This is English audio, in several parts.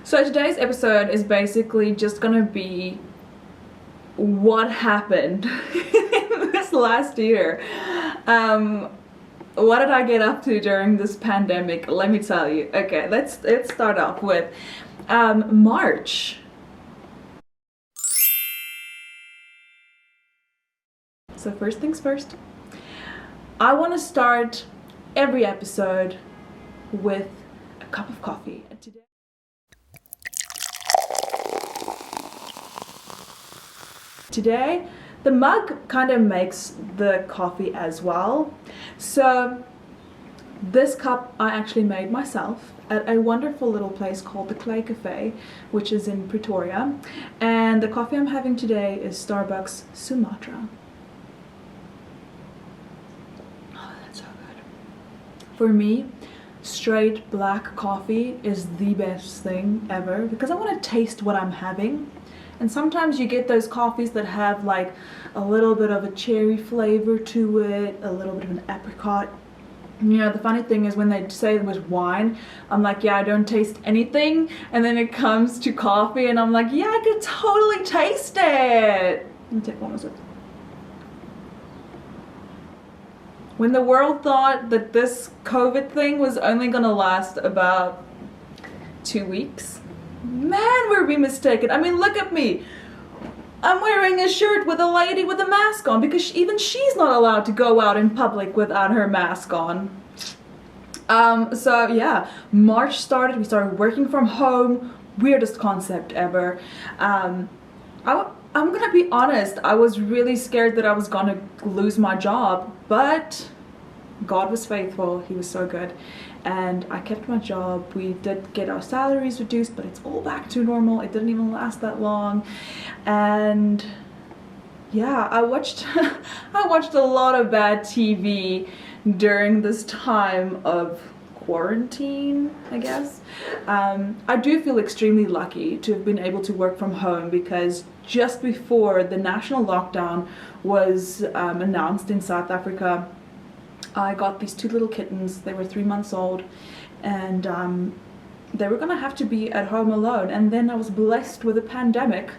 So today's episode is basically just gonna be what happened in this last year. What did I get up to during this pandemic? Let me tell you. Okay, let's start off with March. So first things first, I want to start every episode with a cup of coffee. And today the mug kind of makes the coffee as well. So this cup I actually made myself at a wonderful little place called the Clay Cafe, which is in Pretoria. And the coffee I'm having today is Starbucks Sumatra. Oh, that's so good. For me, straight black coffee is the best thing ever because I want to taste what I'm having. And sometimes you get those coffees that have like a little bit of a cherry flavor to it, a little bit of an apricot. You know, the funny thing is when they say it was wine, I'm like, yeah, I don't taste anything. And then it comes to coffee and I'm like, yeah, I could totally taste it. Let me take one of those. When the world thought that this COVID thing was only gonna last about 2 weeks, man, were we mistaken. I mean, look at me. I'm wearing a shirt with a lady with a mask on because even she's not allowed to go out in public without her mask on. So yeah, March started, we started working from home, weirdest concept ever. I'm gonna be honest, I was really scared that I was gonna lose my job, but God was faithful, he was so good. And I kept my job. We did get our salaries reduced, but it's all back to normal. It didn't even last that long. And yeah, I watched a lot of bad TV during this time of quarantine, I guess. I do feel extremely lucky to have been able to work from home because just before the national lockdown was announced in South Africa, I got these 2 little kittens. They were 3 months old, and they were gonna have to be at home alone. And then I was blessed with a pandemic,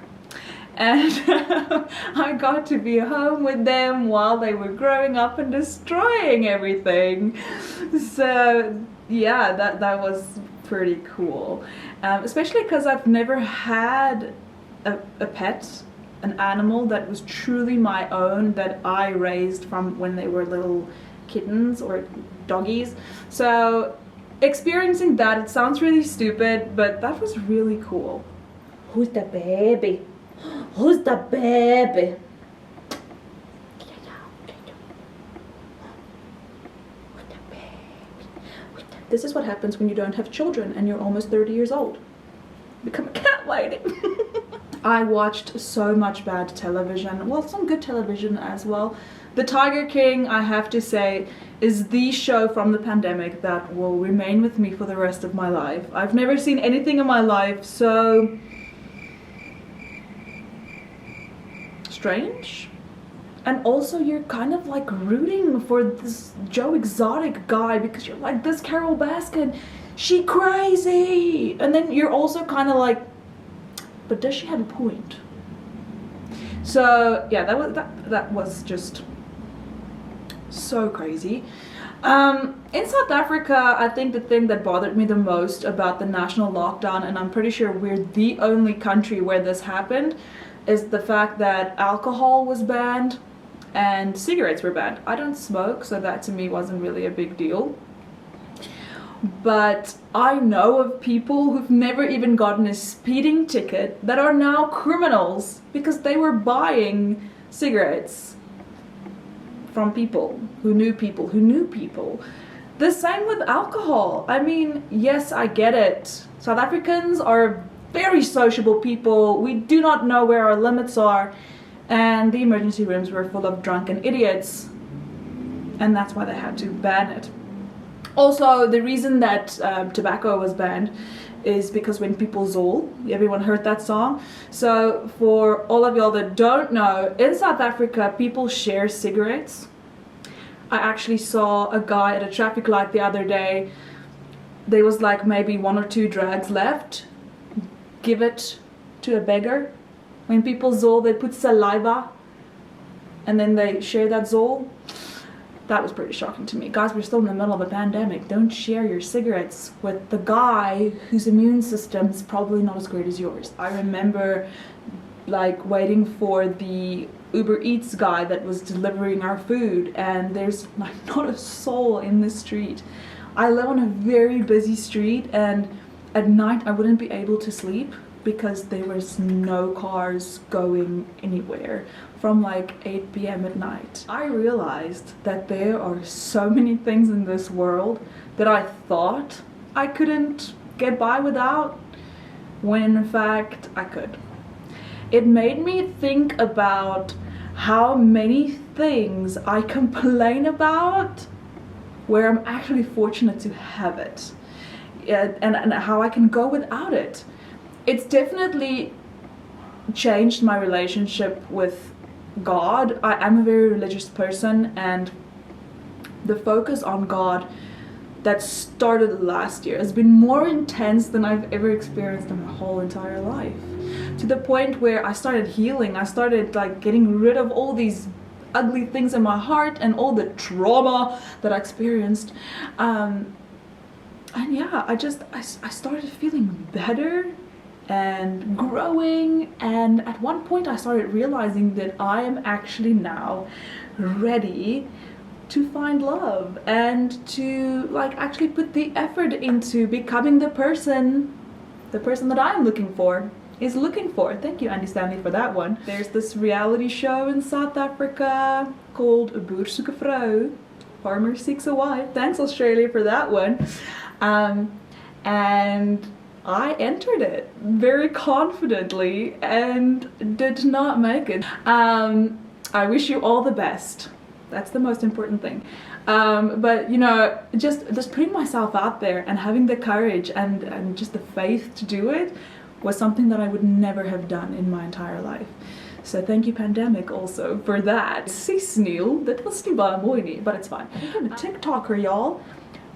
and I got to be home with them while they were growing up and destroying everything. So yeah, that was pretty cool, especially because I've never had a pet, an animal that was truly my own, that I raised from when they were little kittens or doggies. So experiencing that, it sounds really stupid, but that was really cool. Who's the baby? Who's the baby? This is what happens when you don't have children and you're almost 30 years old. Become a cat lady. I watched so much bad television, well, some good television as well. The Tiger King, I have to say, is the show from the pandemic that will remain with me for the rest of my life. I've never seen anything in my life so strange. And also you're kind of like rooting for this Joe Exotic guy because you're like, this Carole Baskin, she crazy. And then you're also kind of like, but does she have a point? So yeah, that was just so crazy. In South Africa, I think the thing that bothered me the most about the national lockdown, and I'm pretty sure we're the only country where this happened, is the fact that alcohol was banned and cigarettes were banned. I don't smoke, so that to me wasn't really a big deal. But I know of people who've never even gotten a speeding ticket that are now criminals because they were buying cigarettes from people who knew people who knew people. The same with alcohol. I mean, yes, I get it. South Africans are very sociable people. We do not know where our limits are, and the emergency rooms were full of drunken idiots, and that's why they had to ban it. Also, the reason that tobacco was banned is because when people zool, everyone heard that song. So for all of y'all that don't know, in South Africa, people share cigarettes. I actually saw a guy at a traffic light the other day. There was like maybe 1 or 2 drags left. give it to a beggar. When people Zol, they put saliva and then they share that Zol. That was pretty shocking to me. Guys, we're still in the middle of a pandemic. Don't share your cigarettes with the guy whose immune system's probably not as great as yours. I remember like waiting for the Uber Eats guy that was delivering our food, and there's like not a soul in the street. I live on a very busy street, and at night I wouldn't be able to sleep because there was no cars going anywhere from like 8 p.m. at night. I realized that there are so many things in this world that I thought I couldn't get by without, when in fact I could. It made me think about how many things I complain about where I'm actually fortunate to have it, and how I can go without it. It's definitely changed my relationship with God. I'm a very religious person, and the focus on God that started last year has been more intense than I've ever experienced in my whole entire life. To the point where I started healing. I started like getting rid of all these ugly things in my heart and all the trauma that I experienced. And yeah, I started feeling better and growing, and at one point I started realizing that I am actually now ready to find love and to like actually put the effort into becoming the person that I'm looking for is looking for. Thank you, Andy Stanley, for that one. There's this reality show in South Africa called Boer Soek 'n Vrou, Farmer Seeks a Wife. Thanks, Australia, for that one. And I entered it very confidently and did not make it. I wish you all the best. That's the most important thing. But you know, just putting myself out there and having the courage and just the faith to do it was something that I would never have done in my entire life. So thank you, pandemic, also for that. Sis Neil, that was nie baie mooi nie, but it's fine. I'm a TikToker, y'all.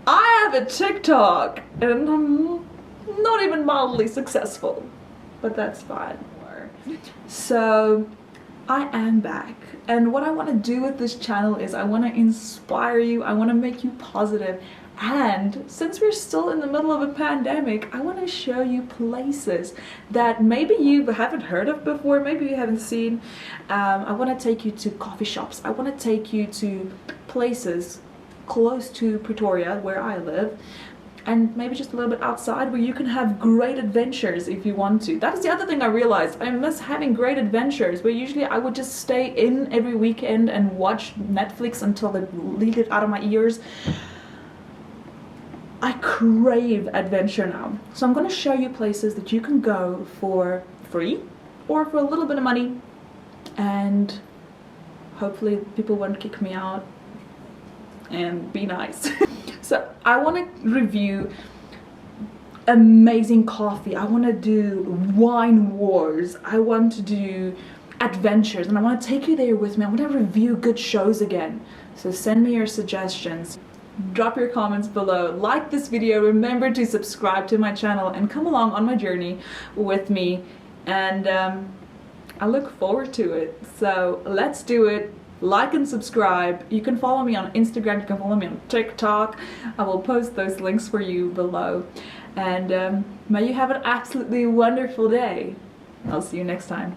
I have a TikTok and I'm not even mildly successful, but that's fine. So I am back, and what I want to do with this channel is I want to inspire you, I want to make you positive, and since we're still in the middle of a pandemic, I want to show you places that maybe you haven't heard of before, maybe you haven't seen. I want to take you to coffee shops, I want to take you to places close to Pretoria where I live, and maybe just a little bit outside where you can have great adventures if you want to. That is the other thing I realized. I miss having great adventures, where usually I would just stay in every weekend and watch Netflix until they leak it out of my ears. I crave adventure now. So I'm going to show you places that you can go for free or for a little bit of money, and hopefully people won't kick me out, and be nice. So I want to review amazing coffee, I want to do wine wars, I want to do adventures, and I want to take you there with me. I want to review good shows again. So send me your suggestions, drop your comments below, like this video, remember to subscribe to my channel and come along on my journey with me, and I look forward to it. So let's do it. Like and subscribe. You can follow me on Instagram, you can follow me on TikTok. I will post those links for you below. And may you have an absolutely wonderful day. I'll see you next time.